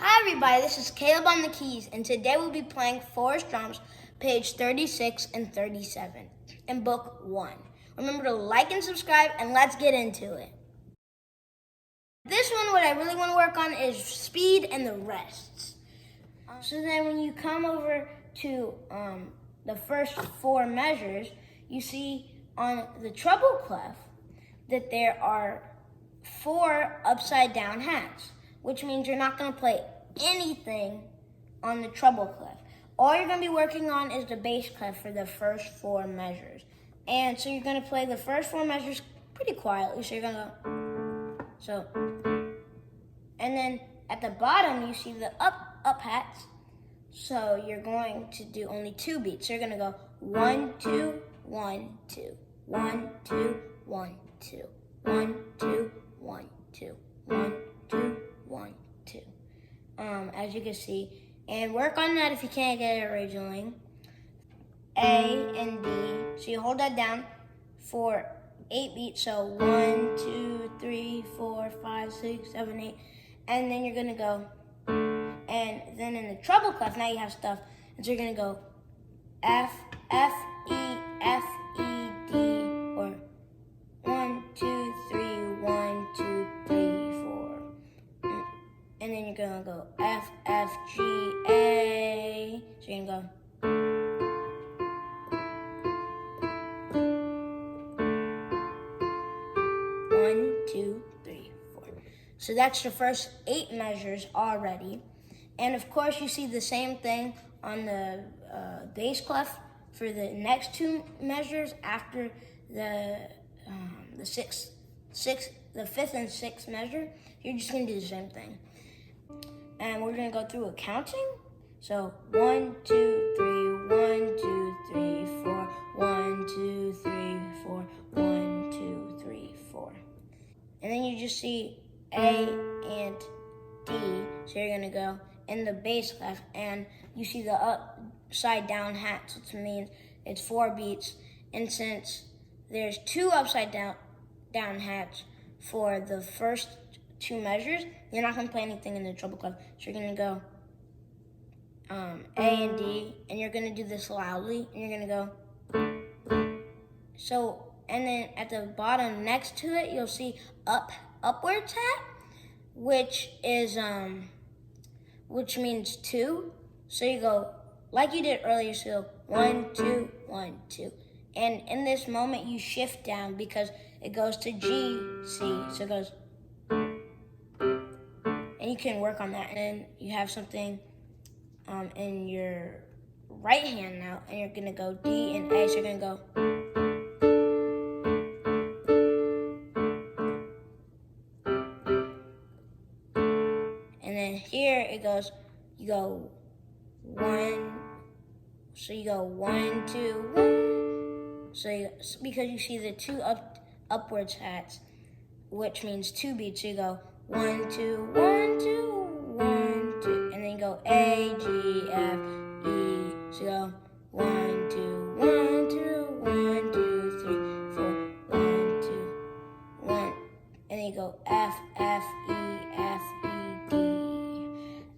Hi everybody, this is Caleb on the keys, and today we'll be playing Forest Drums, page 36 and 37 in book 1. Remember to like and subscribe, and let's get into it. This one, what I really want to work on is speed and the rests. So then when you come over to the first 4 measures, you see on the treble clef that there are 4 upside down hats, which means you're not going to play anything on the treble clef. All you're going to be working on is the bass clef for the first 4 measures. And so you're going to play the first 4 measures pretty quietly. So you're going to go, and then at the bottom you see the up hats. So you're going to do only 2 beats. So you're going to go 1, 2, 1, 2, 1, 2, 1, 2, 1, 2, 1, 2, 1, 2, 1, 2. As you can see, and work on that if you can't get it originally. A and D. So you hold that down for 8 beats. So 1, 2, 3, 4, 5, 6, 7, 8, and then you're gonna go. And then in the treble clef, now you have stuff, and so you're gonna go F, F, E, F, E, D, or 1, 2, 3, 1, 2, 3, 4. And then you're gonna go F, F, G, A. So you're gonna go. One, 2, 3, 4. So that's the first 8 measures already. And of course, you see the same thing on the bass clef for the next 2 measures after the 5th and 6th measure. You're just gonna do the same thing. And we're gonna go through a counting. So 1, 2, 3, 1, 2, 3, 4, 1, 2, 3, 4, 1, 2, 3, 4. And then you just see A and D. So you're gonna go in the bass clef, and you see the upside down hats, which means it's 4 beats. And since there's 2 upside down hats for the first 2 measures, you're not gonna play anything in the treble clef. So you're gonna go A and D, and you're gonna do this loudly, and you're gonna go. So, and then at the bottom next to it, you'll see upwards hat, which is which means 2. So you go like you did earlier. So 1, 2, 1, 2. And in this moment, you shift down because it goes to G, C. So it goes, and you can work on that. And then you have something in your right hand now, and you're gonna go D and A. So you're gonna go. And then here it goes, you go 1, so you go 1, 2, 1. So because you see the 2 upwards hats, which means 2 beats, so you go 1, 2, 1, 2, 1, 2, and then you go A, G, F, E. So you go 1, 2, 1, 2, 1, 2, 3, 4, 1, 2, 1, and then you go F, F, E, F, E, D,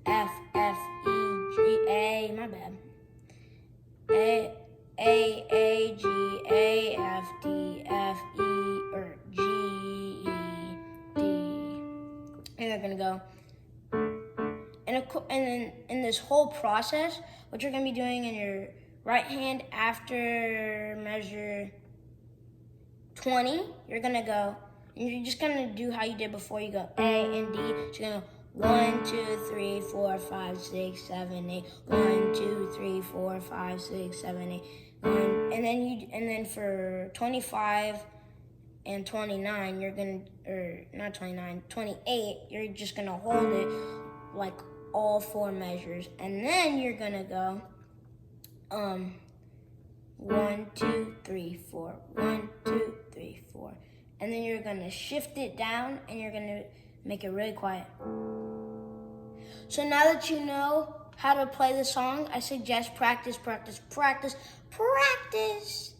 F, F, E, G, A. My bad. A, G, A, F, D, F, E, or G, E, D. And they're gonna go. And then in this whole process, what you're gonna be doing in your right hand after measure 20, you're gonna go, and you're just gonna do how you did before. You go A and D. So you're gonna go 1, 2, 3, 4, 5, 6, 7, 8. 1, 2, 3, 4, 5, 6, 7, 8. And then for 25 and 29, you're gonna, or not 29, 28, you're just gonna hold it like all 4 measures. And then you're gonna go 1, 2, 3, 4, 1, 2, 3, 4. And then you're gonna shift it down and you're gonna make it really quiet. So now that you know how to play the song, I suggest practice, practice, practice, practice.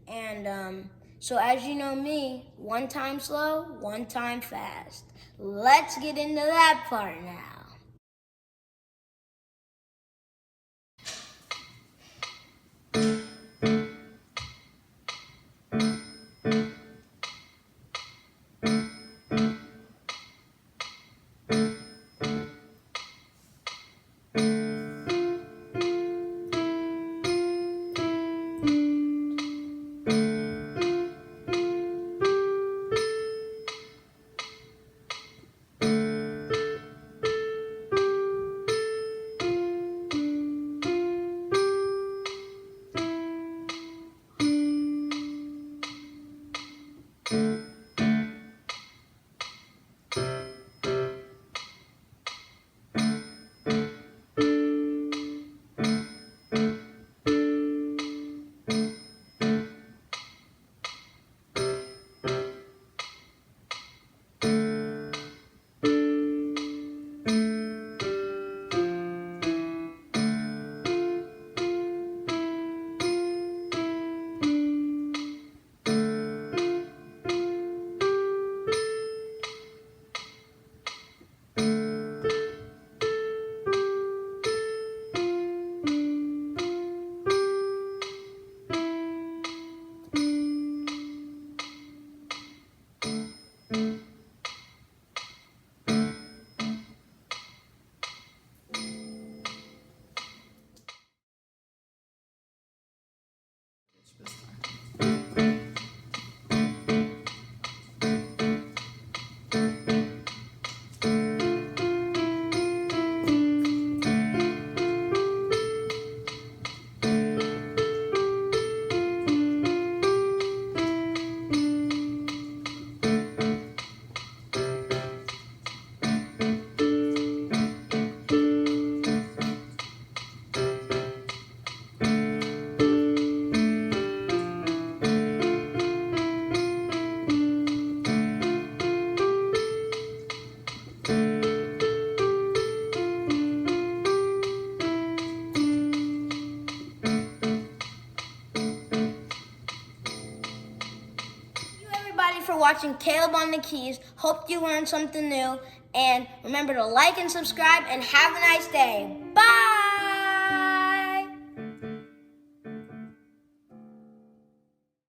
And so as you know me, 1 time slow, 1 time fast. Let's get into that part now. For watching Caleb on the Keys. Hope you learned something new. And remember to like and subscribe and have a nice day. Bye!